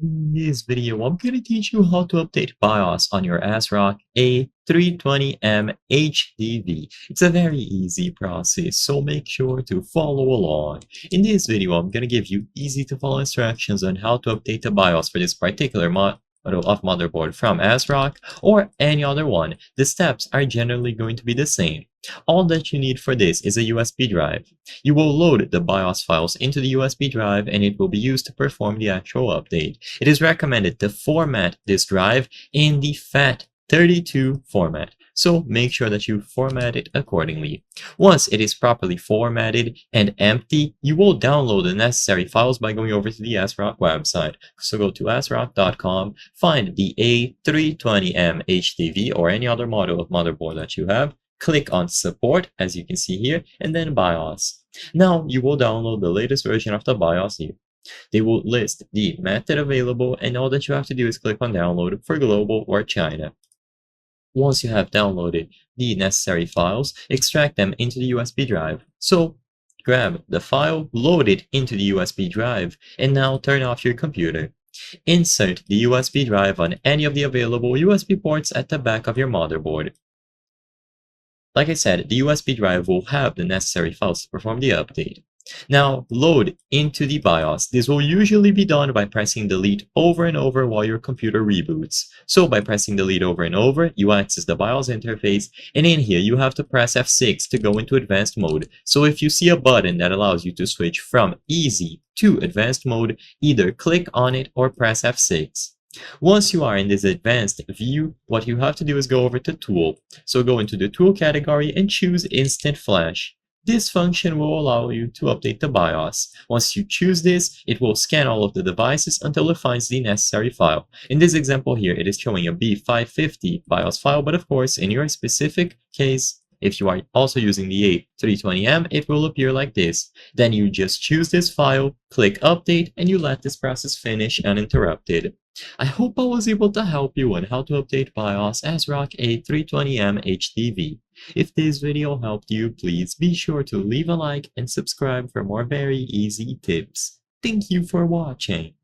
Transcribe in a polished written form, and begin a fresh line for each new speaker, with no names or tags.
In this video, I'm going to teach you how to update BIOS on your ASRock A320M-HDV. It's a very easy process, so make sure to follow along. In this video, I'm going to give you easy to follow instructions on how to update the BIOS for this particular model of motherboard from ASRock or any other one. The steps are generally going to be the same. All that you need for this is a USB drive. You will load the BIOS files into the USB drive and it will be used to perform the actual update. It is recommended to format this drive in the FAT32 format, so make sure that you format it accordingly. Once it is properly formatted and empty, you will download the necessary files by going over to the ASRock website. So go to ASRock.com, find the A320M-HDV or any other model of motherboard that you have, click on Support, as you can see here, and then BIOS. Now you will download the latest version of the BIOS here. They will list the method available, and all that you have to do is click on Download for Global or China. Once you have downloaded the necessary files, extract them into the USB drive. So grab the file, load it into the USB drive, and now turn off your computer. Insert the USB drive on any of the available USB ports at the back of your motherboard. Like I said, the USB drive will have the necessary files to perform the update. Now, load into the BIOS. This will usually be done by pressing delete over and over while your computer reboots. So by pressing delete over and over, you access the BIOS interface, and in here you have to press F6 to go into advanced mode. So if you see a button that allows you to switch from easy to advanced mode, either click on it or press F6. Once you are in this advanced view, what you have to do is go over to Tool. So go into the Tool category and choose Instant Flash. This function will allow you to update the BIOS. Once you choose this, it will scan all of the devices until it finds the necessary file. In this example here, it is showing a B550 BIOS file, but of course, in your specific case, if you are also using the A320M, it will appear like this. Then you just choose this file, click Update, and you let this process finish uninterrupted. I hope I was able to help you on how to update BIOS ASRock A320M-HDV. If this video helped you, please be sure to leave a like and subscribe for more very easy tips. Thank you for watching.